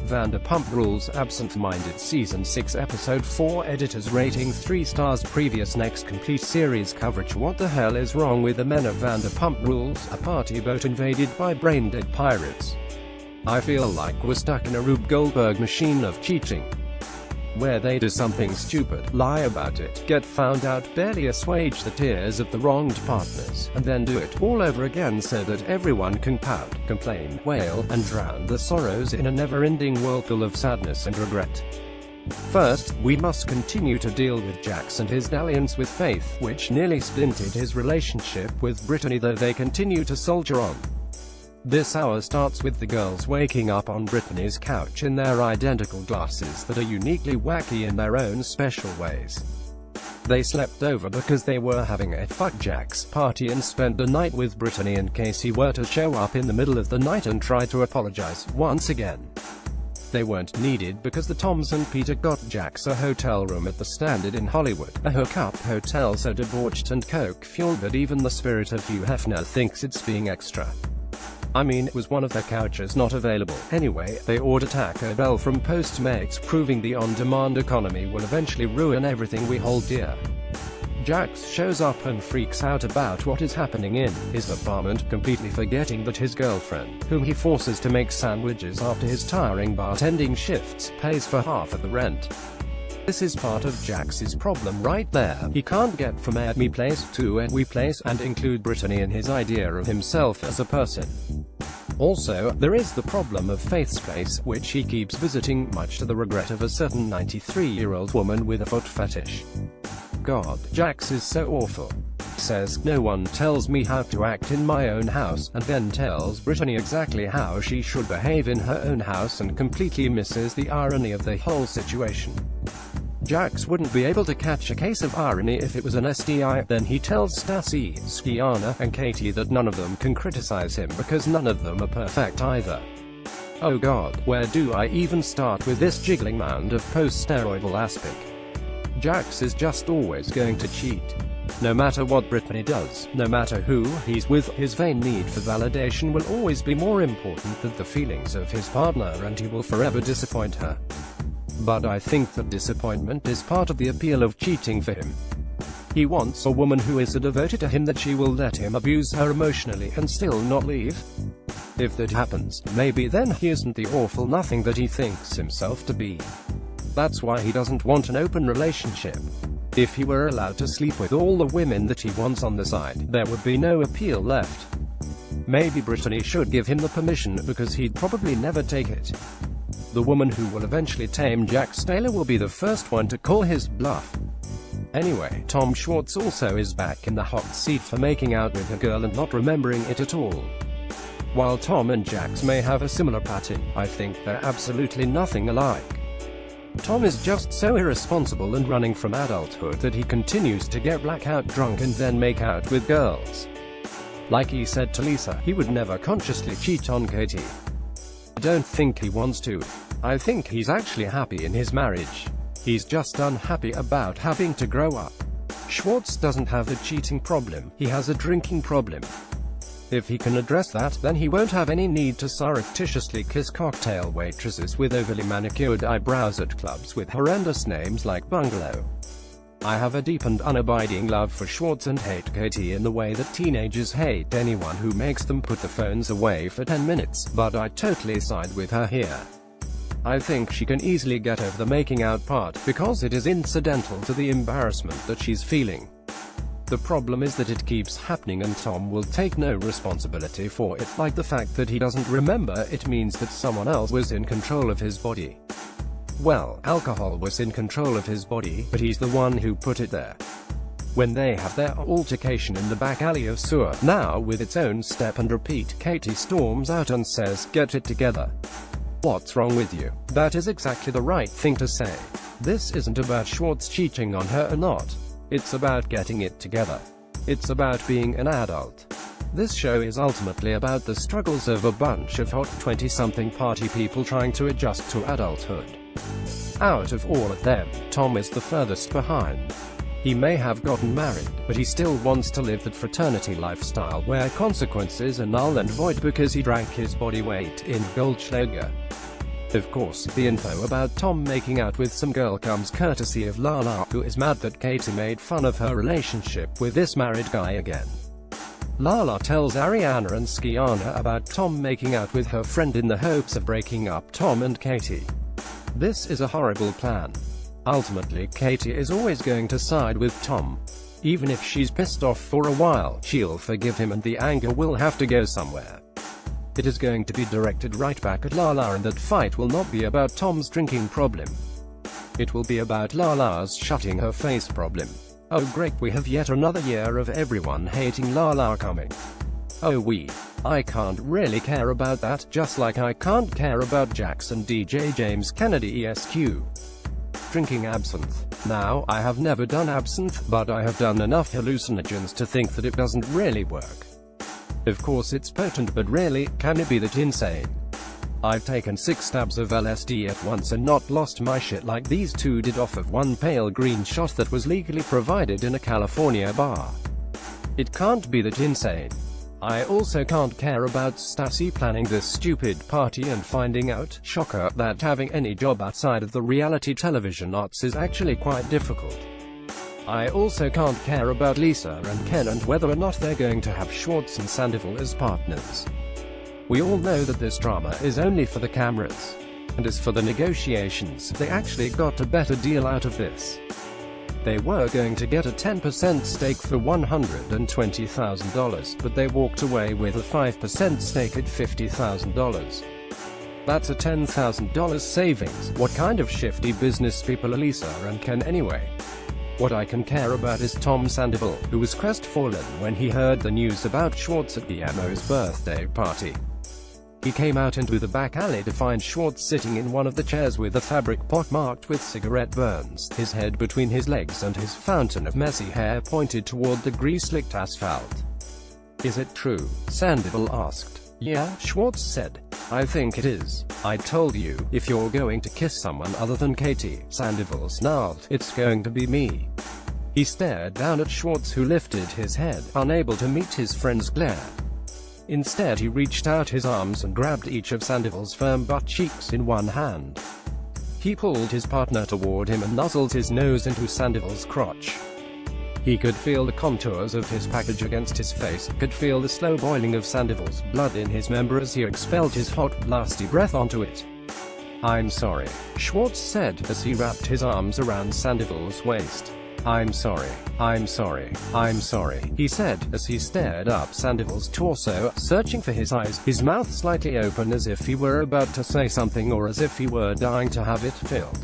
Vanderpump Rules Absinthe-minded Season 6 Episode 4 Editors rating 3 stars previous next complete series coverage. What the hell is wrong with the men of Vanderpump Rules? A party boat invaded by brain-dead pirates. I feel like we're stuck in a Rube Goldberg machine of cheating, where they do something stupid, lie about it, get found out, barely assuage the tears of the wronged partners, and then do it all over again so that everyone can pout, complain, wail, and drown the sorrows in a never-ending whirlpool of sadness and regret. First, we must continue to deal with Jax and his dalliance with Faith, which nearly splintered his relationship with Brittany, though they continue to soldier on. This hour starts with the girls waking up on Brittany's couch in their identical glasses that are uniquely wacky in their own special ways. They slept over because they were having a fuck Jax party and spent the night with Brittany in case he were to show up in the middle of the night and try to apologize once again. They weren't needed because the Toms and Peter got Jax a hotel room at the Standard in Hollywood, a hookup hotel so debauched and coke-fueled that even the spirit of Hugh Hefner thinks it's being extra. I mean, it was one of their couches not available. Anyway, they order Taco Bell from Postmates, proving the on-demand economy will eventually ruin everything we hold dear. Jax shows up and freaks out about what is happening in his apartment, completely forgetting that his girlfriend, whom he forces to make sandwiches after his tiring bartending shifts, pays for half of the rent. This is part of Jax's problem right there. He can't get from a me place to a we place and include Brittany in his idea of himself as a person. Also, there is the problem of Faith's place, which he keeps visiting, much to the regret of a certain 93-year-old woman with a foot fetish. God, Jax is so awful. Says, no one tells me how to act in my own house, and then tells Brittany exactly how she should behave in her own house and completely misses the irony of the whole situation. Jax wouldn't be able to catch a case of irony if it was an STI. Then he tells Stassi, Skiana, and Katie that none of them can criticize him because none of them are perfect either. Oh God, where do I even start with this jiggling mound of post-steroidal aspic? Jax is just always going to cheat. No matter what Brittany does, no matter who he's with, his vain need for validation will always be more important than the feelings of his partner, and he will forever disappoint her. But I think that disappointment is part of the appeal of cheating for him. He wants a woman who is so devoted to him that she will let him abuse her emotionally and still not leave. If that happens, maybe then he isn't the awful nothing that he thinks himself to be. That's why he doesn't want an open relationship. If he were allowed to sleep with all the women that he wants on the side, there would be no appeal left. Maybe Brittany should give him the permission, because he'd probably never take it. The woman who will eventually tame Jax Taylor will be the first one to call his bluff. Anyway, Tom Schwartz also is back in the hot seat for making out with a girl and not remembering it at all. While Tom and Jax may have a similar pattern, I think they're absolutely nothing alike. Tom is just so irresponsible and running from adulthood that he continues to get blackout drunk and then make out with girls. Like he said to Lisa, he would never consciously cheat on Katie. I don't think he wants to. I think he's actually happy in his marriage. He's just unhappy about having to grow up. Schwartz doesn't have a cheating problem, he has a drinking problem. If he can address that, then he won't have any need to surreptitiously kiss cocktail waitresses with overly manicured eyebrows at clubs with horrendous names like Bungalow. I have a deep and unabiding love for Schwartz and hate Katie in the way that teenagers hate anyone who makes them put the phones away for 10 minutes, but I totally side with her here. I think she can easily get over the making out part, because it is incidental to the embarrassment that she's feeling. The problem is that it keeps happening and Tom will take no responsibility for it, like the fact that he doesn't remember it means that someone else was in control of his body. Well, alcohol was in control of his body, but he's the one who put it there. When they have their altercation in the back alley of sewer, now with its own step and repeat, Katie storms out and says, "Get it together. What's wrong with you?" That is exactly the right thing to say. This isn't about Schwartz cheating on her or not. It's about getting it together. It's about being an adult. This show is ultimately about the struggles of a bunch of hot 20-something party people trying to adjust to adulthood. Out of all of them, Tom is the furthest behind. He may have gotten married, but he still wants to live that fraternity lifestyle where consequences are null and void because he drank his body weight in Goldschlager. Of course, the info about Tom making out with some girl comes courtesy of Lala, who is mad that Katie made fun of her relationship with this married guy again. Lala tells Ariana and Skiana about Tom making out with her friend in the hopes of breaking up Tom and Katie. This is a horrible plan. Ultimately, Katie is always going to side with Tom. Even if she's pissed off for a while, she'll forgive him and the anger will have to go somewhere. It is going to be directed right back at Lala, and that fight will not be about Tom's drinking problem. It will be about Lala's shutting her face problem. Oh great, we have yet another year of everyone hating Lala coming. Oh I can't really care about that, just like I can't care about Jackson DJ James Kennedy ESQ. Drinking absinthe. Now, I have never done absinthe, but I have done enough hallucinogens to think that it doesn't really work. Of course it's potent, but really, can it be that insane? I've taken 6 stabs of LSD at once and not lost my shit like these two did off of one pale green shot that was legally provided in a California bar. It can't be that insane. I also can't care about Stassi planning this stupid party and finding out, shocker, that having any job outside of the reality television arts is actually quite difficult. I also can't care about Lisa and Ken and whether or not they're going to have Schwartz and Sandoval as partners. We all know that this drama is only for the cameras. And as for the negotiations, they actually got a better deal out of this. They were going to get a 10% stake for $120,000, but they walked away with a 5% stake at $50,000. That's a $10,000 savings. What kind of shifty business people are Lisa and Ken anyway? What I can care about is Tom Sandoval, who was crestfallen when he heard the news about Schwartz at the MO's birthday party. He came out into the back alley to find Schwartz sitting in one of the chairs with a fabric pot marked with cigarette burns, his head between his legs and his fountain of messy hair pointed toward the grease-slicked asphalt. "Is it true?" Sandoval asked. "Yeah," Schwartz said. "I think it is. I told you, if you're going to kiss someone other than Katie," Sandoval snarled, "it's going to be me." He stared down at Schwartz, who lifted his head, unable to meet his friend's glare. Instead he reached out his arms and grabbed each of Sandoval's firm butt cheeks in one hand. He pulled his partner toward him and nuzzled his nose into Sandoval's crotch. He could feel the contours of his package against his face, could feel the slow boiling of Sandoval's blood in his member as he expelled his hot, blasty breath onto it. "I'm sorry," Schwartz said, as he wrapped his arms around Sandoval's waist. I'm sorry, I'm sorry, he said, as he stared up Sandoval's torso, searching for his eyes, his mouth slightly open as if he were about to say something or as if he were dying to have it filled.